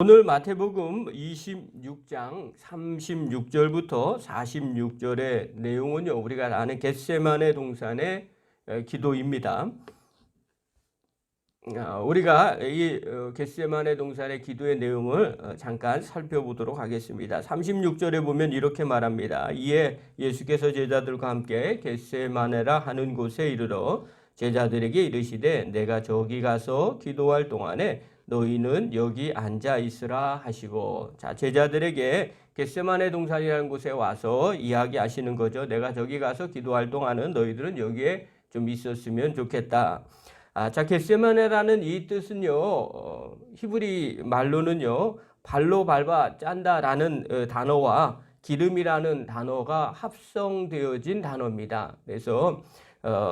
오늘 마태복음 26장 36절부터 46절의 내용은요, 우리가 아는 겟세마네 동산의 기도입니다. 우리가 이 겟세마네 동산의 기도의 내용을 잠깐 살펴보도록 하겠습니다. 36절에 보면 이렇게 말합니다. 이에 예수께서 제자들과 함께 겟세마네라 하는 곳에 이르러 제자들에게 이르시되 내가 저기 가서 기도할 동안에 너희는 여기 앉아 있으라 하시고, 자, 제자들에게 겟세마네 동산이라는 곳에 와서 이야기하시는 거죠. 내가 저기 가서 기도할 동안은 너희들은 여기에 좀 있었으면 좋겠다. 자, 겟세마네라는 이 뜻은요, 히브리 말로는요, 발로 밟아 짠다라는 단어와 기름이라는 단어가 합성되어진 단어입니다. 그래서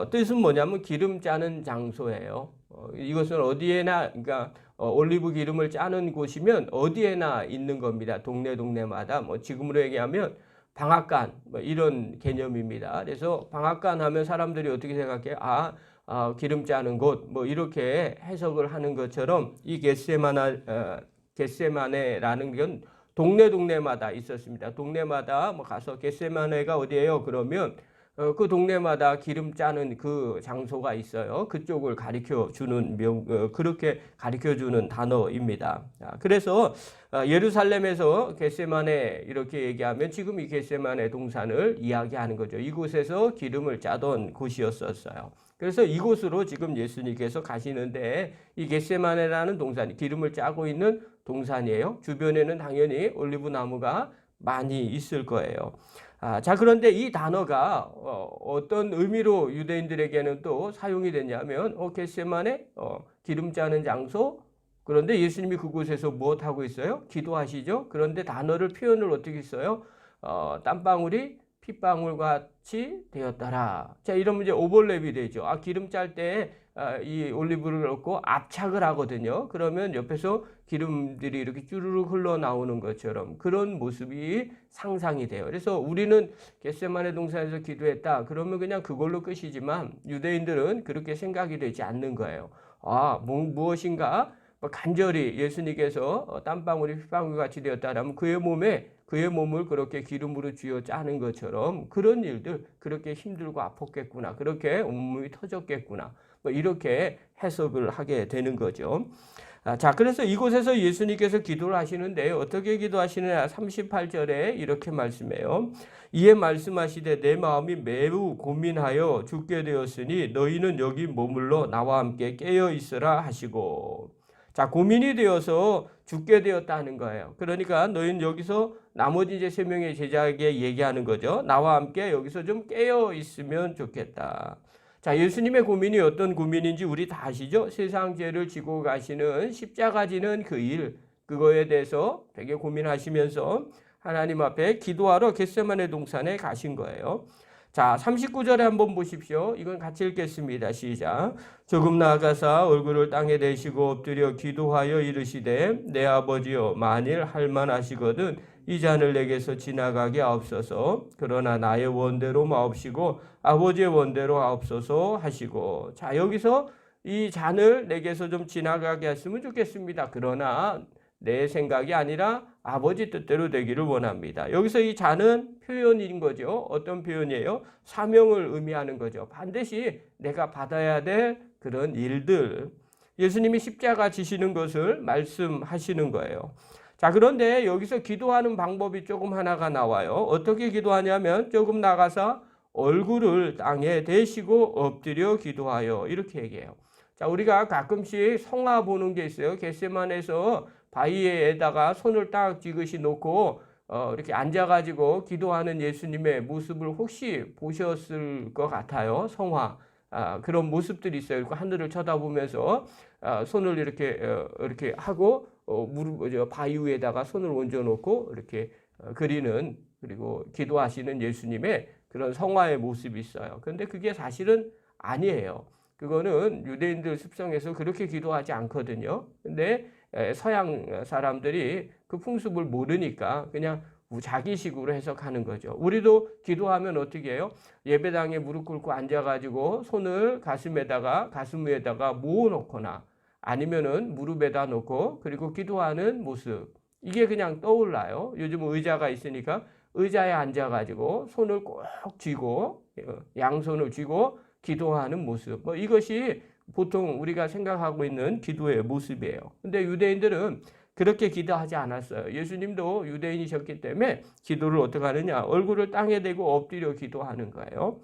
뜻은 뭐냐면 기름 짜는 장소예요. 이것은 어디에나, 그러니까 올리브 기름을 짜는 곳이면 어디에나 있는 겁니다. 동네마다. 뭐 지금으로 얘기하면 방앗간 뭐 이런 개념입니다. 그래서 방앗간 하면 사람들이 어떻게 생각해요? 기름 짜는 곳 뭐 이렇게 해석을 하는 것처럼 이 겟세마네라는 건 동네마다 있었습니다. 동네마다 뭐 가서 겟세마네가 어디예요? 그러면 그 동네마다 기름 짜는 그 장소가 있어요. 그쪽을 가리켜 주는 그렇게 가리켜 주는 단어입니다. 그래서 예루살렘에서 겟세마네 이렇게 얘기하면 지금 이 겟세마네 동산을 이야기하는 거죠. 이곳에서 기름을 짜던 곳이었었어요. 그래서 이곳으로 지금 예수님께서 가시는데 이 겟세마네라는 동산, 기름을 짜고 있는 동산이에요. 주변에는 당연히 올리브 나무가 많이 있을 거예요. 자, 그런데 이 단어가 어떤 의미로 유대인들에게는 또 사용이 됐냐면 겟세마네 기름 짜는 장소. 그런데 예수님이 그곳에서 무엇하고 있어요? 기도하시죠. 그런데 단어를 표현을 어떻게 써요? 땀방울이 핏방울 같이 되었더라. 자, 이러면 이제 오버랩이 되죠. 기름 짤 때 이 올리브를 넣고 압착을 하거든요. 그러면 옆에서 기름들이 이렇게 쭈르륵 흘러나오는 것처럼 그런 모습이 상상이 돼요. 그래서 우리는 겟세마네 동산에서 기도했다. 그러면 그냥 그걸로 끝이지만 유대인들은 그렇게 생각이 되지 않는 거예요. 무엇인가 간절히 예수님께서 땀방울이 핏방울 같이 되었다라면 그의 몸을 그렇게 기름으로 쥐어 짜는 것처럼 그런 일들, 그렇게 힘들고 아팠겠구나, 그렇게 온몸이 터졌겠구나, 뭐 이렇게 해석을 하게 되는 거죠. 자, 그래서 이곳에서 예수님께서 기도를 하시는데 어떻게 기도하시느냐? 38절에 이렇게 말씀해요. 이에 말씀하시되 내 마음이 매우 고민하여 죽게 되었으니 너희는 여기 머물러 나와 함께 깨어 있으라 하시고. 자, 고민이 되어서 죽게 되었다는 거예요. 그러니까 너희는 여기서 나머지 이제 세 명의 제자에게 얘기하는 거죠. 나와 함께 여기서 좀 깨어 있으면 좋겠다. 자, 예수님의 고민이 어떤 고민인지 우리 다 아시죠? 세상 죄를 지고 가시는 십자가 지는 그 일, 그거에 대해서 되게 고민하시면서 하나님 앞에 기도하러 겟세마네 동산에 가신 거예요. 자, 39절에 한번 보십시오. 이건 같이 읽겠습니다. 시작. 조금 나아가사 얼굴을 땅에 대시고 엎드려 기도하여 이르시되 내 아버지여 만일 할만하시거든 이 잔을 내게서 지나가게 하옵소서. 그러나 나의 원대로 마옵시고 아버지의 원대로 하옵소서 하시고. 자, 여기서 이 잔을 내게서 좀 지나가게 했으면 좋겠습니다. 그러나 내 생각이 아니라 아버지 뜻대로 되기를 원합니다. 여기서 이 잔은 표현인 거죠. 어떤 표현이에요? 사명을 의미하는 거죠. 반드시 내가 받아야 될 그런 일들. 예수님이 십자가 지시는 것을 말씀하시는 거예요. 자, 그런데 여기서 기도하는 방법이 조금 하나가 나와요. 어떻게 기도하냐면 조금 나가서 얼굴을 땅에 대시고 엎드려 기도하여 이렇게 얘기해요. 자, 우리가 가끔씩 성화 보는 게 있어요. 겟세마네에서 바위에다가 손을 딱 쥐긋이 놓고 이렇게 앉아가지고 기도하는 예수님의 모습을 혹시 보셨을 것 같아요. 성화. 그런 모습들이 있어요. 하늘을 쳐다보면서 손을 이렇게 하고 바위 위에다가 손을 얹어놓고 이렇게 그리는, 그리고 기도하시는 예수님의 그런 성화의 모습이 있어요. 그런데 그게 사실은 아니에요. 그거는 유대인들 습성에서 그렇게 기도하지 않거든요. 근데 서양 사람들이 그 풍습을 모르니까 그냥 자기식으로 해석하는 거죠. 우리도 기도하면 어떻게 해요? 예배당에 무릎 꿇고 앉아가지고 손을 가슴 위에다가 모아놓거나 아니면은 무릎에다 놓고 그리고 기도하는 모습. 이게 그냥 떠올라요. 요즘 의자가 있으니까 의자에 앉아가지고 손을 꼭 쥐고 양손을 쥐고 기도하는 모습. 뭐 이것이 보통 우리가 생각하고 있는 기도의 모습이에요. 근데 유대인들은 그렇게 기도하지 않았어요. 예수님도 유대인이셨기 때문에 기도를 어떻게 하느냐? 얼굴을 땅에 대고 엎드려 기도하는 거예요.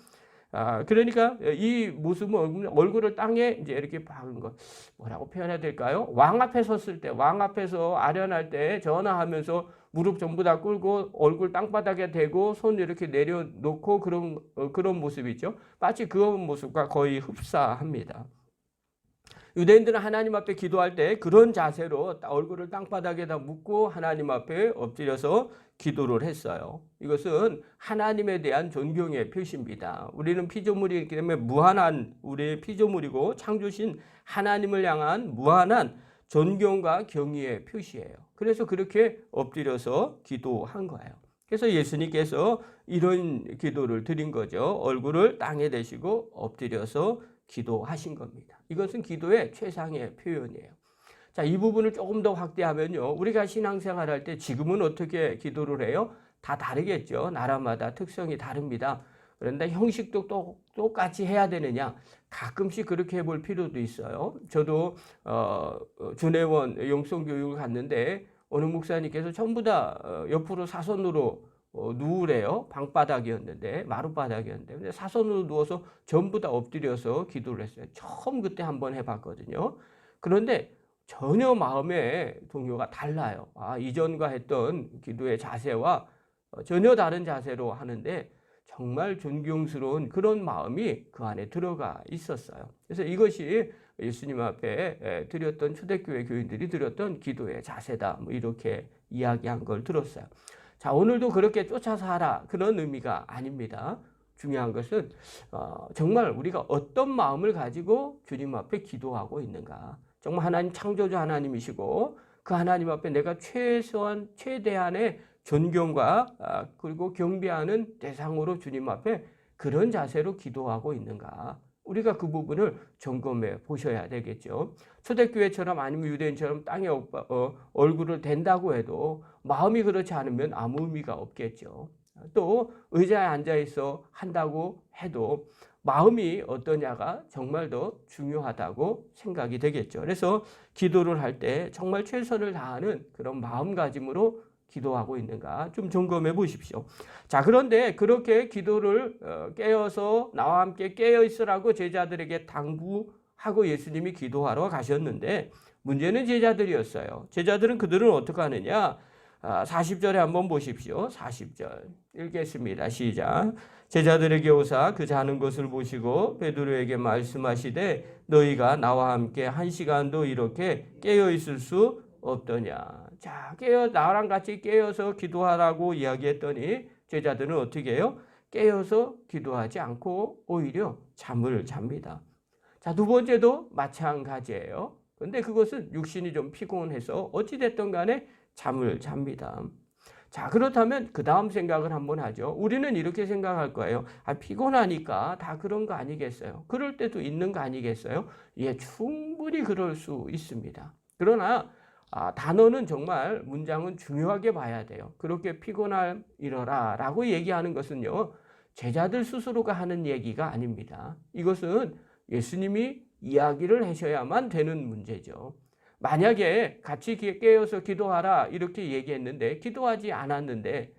그러니까 이 모습은 얼굴을 땅에 이제 이렇게 박은 것. 뭐라고 표현해야 될까요? 왕 앞에 섰을 때, 왕 앞에서 아련할 때 전화하면서 무릎 전부 다 꿇고 얼굴 땅바닥에 대고 손 이렇게 내려놓고 그런 모습이죠. 마치 그런 모습과 거의 흡사합니다. 유대인들은 하나님 앞에 기도할 때 그런 자세로 얼굴을 땅바닥에다 묻고 하나님 앞에 엎드려서 기도를 했어요. 이것은 하나님에 대한 존경의 표시입니다. 우리는 피조물이기 때문에 무한한 우리의 피조물이고 창조신 하나님을 향한 무한한 존경과 경의의 표시예요. 그래서 그렇게 엎드려서 기도한 거예요. 그래서 예수님께서 이런 기도를 드린 거죠. 얼굴을 땅에 대시고 엎드려서 기도하신 겁니다. 이것은 기도의 최상의 표현이에요. 자, 이 부분을 조금 더 확대하면요. 우리가 신앙생활 할 때 지금은 어떻게 기도를 해요? 다 다르겠죠. 나라마다 특성이 다릅니다. 그런데 형식도 똑같이 해야 되느냐? 가끔씩 그렇게 해볼 필요도 있어요. 저도 준회원 영성교육을 갔는데 어느 목사님께서 전부 다 옆으로 사선으로 누우래요. 방바닥이었는데 마룻바닥이었는데 근데 사선으로 누워서 전부 다 엎드려서 기도를 했어요. 처음 그때 한번 해봤거든요. 그런데 전혀 마음의 동요가 달라요. 이전과 했던 기도의 자세와 전혀 다른 자세로 하는데 정말 존경스러운 그런 마음이 그 안에 들어가 있었어요. 그래서 이것이 예수님 앞에 드렸던 초대교회 교인들이 드렸던 기도의 자세다. 뭐 이렇게 이야기한 걸 들었어요. 자, 오늘도 그렇게 쫓아서 하라. 그런 의미가 아닙니다. 중요한 것은 정말 우리가 어떤 마음을 가지고 주님 앞에 기도하고 있는가. 정말 하나님 창조주 하나님이시고 그 하나님 앞에 내가 최대한의 존경과 그리고 경배하는 대상으로 주님 앞에 그런 자세로 기도하고 있는가. 우리가 그 부분을 점검해 보셔야 되겠죠. 초대교회처럼 아니면 유대인처럼 땅에 얼굴을 댄다고 해도 마음이 그렇지 않으면 아무 의미가 없겠죠. 또 의자에 앉아있어 한다고 해도 마음이 어떠냐가 정말 더 중요하다고 생각이 되겠죠. 그래서 기도를 할 때 정말 최선을 다하는 그런 마음가짐으로 기도하고 있는가 좀 점검해 보십시오. 자, 그런데 그렇게 기도를 깨어서 나와 함께 깨어 있으라고 제자들에게 당부하고 예수님이 기도하러 가셨는데 문제는 제자들이었어요. 제자들은 그들은 어떻게 하느냐? 40절에 한번 보십시오. 40절 읽겠습니다. 시작. 제자들에게 오사 그 자는 것을 보시고 베드로에게 말씀하시되 너희가 나와 함께 1시간도 이렇게 깨어 있을 수 없더냐. 자, 나랑 같이 깨어서 기도하라고 이야기했더니 제자들은 어떻게 해요? 깨어서 기도하지 않고 오히려 잠을 잡니다. 자, 두 번째도 마찬가지예요. 근데 그것은 육신이 좀 피곤해서 어찌됐든 간에 잠을 잡니다. 자, 그렇다면 그 다음 생각을 한번 하죠. 우리는 이렇게 생각할 거예요. 피곤하니까 다 그런 거 아니겠어요? 그럴 때도 있는 거 아니겠어요? 예, 충분히 그럴 수 있습니다. 그러나 단어는 정말 문장은 중요하게 봐야 돼요. 그렇게 피곤함 이러라 라고 얘기하는 것은요. 제자들 스스로가 하는 얘기가 아닙니다. 이것은 예수님이 이야기를 하셔야만 되는 문제죠. 만약에 같이 깨어서 기도하라 이렇게 얘기했는데 기도하지 않았는데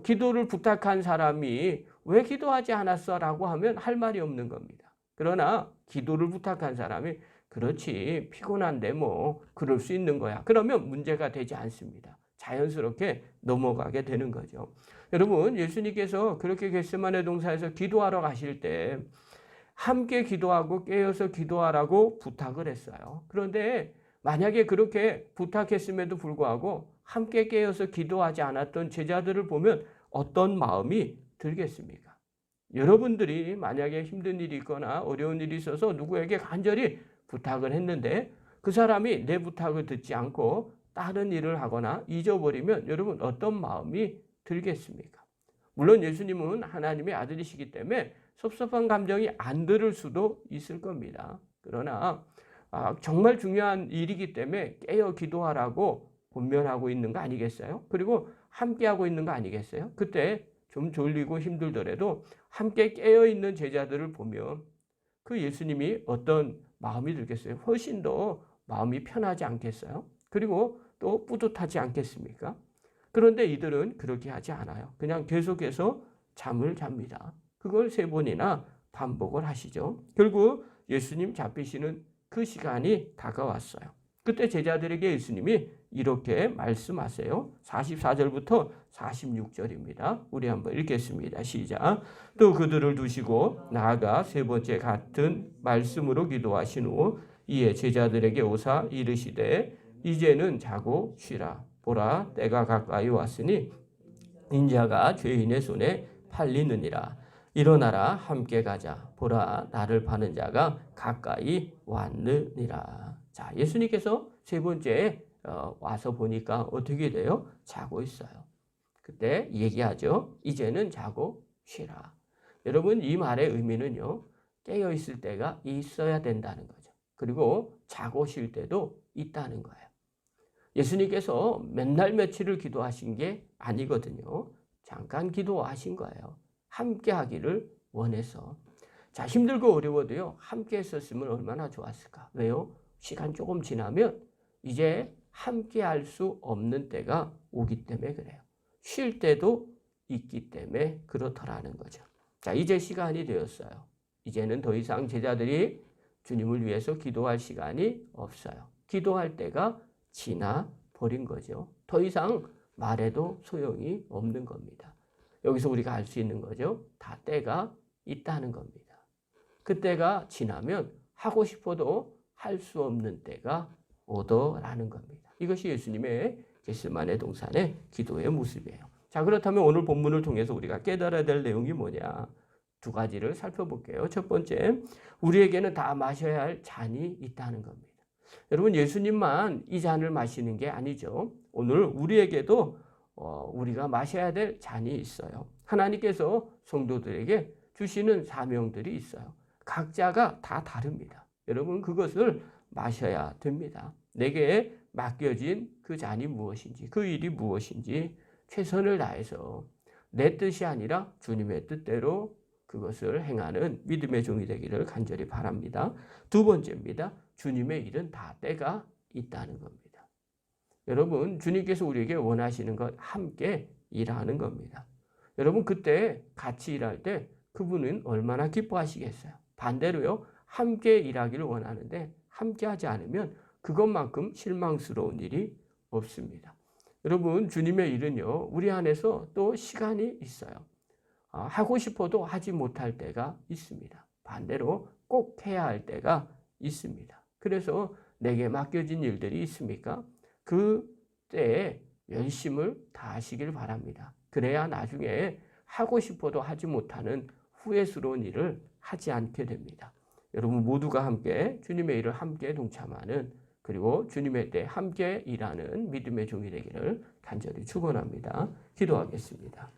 기도를 부탁한 사람이 왜 기도하지 않았어? 라고 하면 할 말이 없는 겁니다. 그러나 기도를 부탁한 사람이 그렇지 피곤한데 뭐 그럴 수 있는 거야. 그러면 문제가 되지 않습니다. 자연스럽게 넘어가게 되는 거죠. 여러분 예수님께서 그렇게 겟세마네 동산에서 기도하러 가실 때 함께 기도하고 깨어서 기도하라고 부탁을 했어요. 그런데 만약에 그렇게 부탁했음에도 불구하고 함께 깨어서 기도하지 않았던 제자들을 보면 어떤 마음이 들겠습니까? 여러분들이 만약에 힘든 일이 있거나 어려운 일이 있어서 누구에게 간절히 부탁을 했는데 그 사람이 내 부탁을 듣지 않고 다른 일을 하거나 잊어버리면 여러분 어떤 마음이 들겠습니까? 물론 예수님은 하나님의 아들이시기 때문에 섭섭한 감정이 안 들을 수도 있을 겁니다. 그러나 정말 중요한 일이기 때문에 깨어 기도하라고 권면하고 있는 거 아니겠어요? 그리고 함께하고 있는 거 아니겠어요? 그때 좀 졸리고 힘들더라도 함께 깨어있는 제자들을 보면 그 예수님이 어떤 마음이 들겠어요? 훨씬 더 마음이 편하지 않겠어요? 그리고 또 뿌듯하지 않겠습니까? 그런데 이들은 그렇게 하지 않아요. 그냥 계속해서 잠을 잡니다. 그걸 3번이나 반복을 하시죠. 결국 예수님 잡히시는 그 시간이 다가왔어요. 그때 제자들에게 예수님이 이렇게 말씀하세요. 44절부터 46절입니다. 우리 한번 읽겠습니다. 시작. 또 그들을 두시고 나아가 3번째 같은 말씀으로 기도하신 후 이에 제자들에게 오사 이르시되 이제는 자고 쉬라. 보라 때가 가까이 왔으니 인자가 죄인의 손에 팔리느니라. 일어나라 함께 가자. 보라 나를 파는 자가 가까이 왔느니라. 자, 예수님께서 3번째 와서 보니까 어떻게 돼요? 자고 있어요. 그때 얘기하죠. 이제는 자고 쉬라. 여러분 이 말의 의미는요. 깨어 있을 때가 있어야 된다는 거죠. 그리고 자고 쉴 때도 있다는 거예요. 예수님께서 맨날 며칠을 기도하신 게 아니거든요. 잠깐 기도하신 거예요. 함께 하기를 원해서. 자, 힘들고 어려워도요. 함께 했었으면 얼마나 좋았을까. 왜요? 시간 조금 지나면 이제 함께 할 수 없는 때가 오기 때문에 그래요. 쉴 때도 있기 때문에 그렇더라는 거죠. 자, 이제 시간이 되었어요. 이제는 더 이상 제자들이 주님을 위해서 기도할 시간이 없어요. 기도할 때가 지나 버린 거죠. 더 이상 말해도 소용이 없는 겁니다. 여기서 우리가 알 수 있는 거죠. 다 때가 있다는 겁니다. 그 때가 지나면 하고 싶어도 할 수 없는 때가 오더라는 겁니다. 이것이 예수님의 겟세마네 동산의 기도의 모습이에요. 자, 그렇다면 오늘 본문을 통해서 우리가 깨달아야 될 내용이 뭐냐? 2가지를 살펴볼게요. 첫 번째, 우리에게는 다 마셔야 할 잔이 있다는 겁니다. 여러분 예수님만 이 잔을 마시는 게 아니죠. 오늘 우리에게도 우리가 마셔야 될 잔이 있어요. 하나님께서 성도들에게 주시는 사명들이 있어요. 각자가 다 다릅니다. 여러분 그것을 마셔야 됩니다. 내게 맡겨진 그 잔이 무엇인지, 그 일이 무엇인지 최선을 다해서 내 뜻이 아니라 주님의 뜻대로 그것을 행하는 믿음의 종이 되기를 간절히 바랍니다. 2번째입니다. 주님의 일은 다 때가 있다는 겁니다. 여러분 주님께서 우리에게 원하시는 것 함께 일하는 겁니다. 여러분 그때 같이 일할 때 그분은 얼마나 기뻐하시겠어요. 반대로요. 함께 일하기를 원하는데 함께 하지 않으면 그것만큼 실망스러운 일이 없습니다. 여러분 주님의 일은요. 우리 안에서 또 시간이 있어요. 하고 싶어도 하지 못할 때가 있습니다. 반대로 꼭 해야 할 때가 있습니다. 그래서 내게 맡겨진 일들이 있습니까? 그 때에 열심을 다하시길 바랍니다. 그래야 나중에 하고 싶어도 하지 못하는 후회스러운 일을 하지 않게 됩니다. 여러분 모두가 함께 주님의 일을 함께 동참하는 그리고 주님의 때 함께 일하는 믿음의 종이 되기를 간절히 축원합니다. 기도하겠습니다.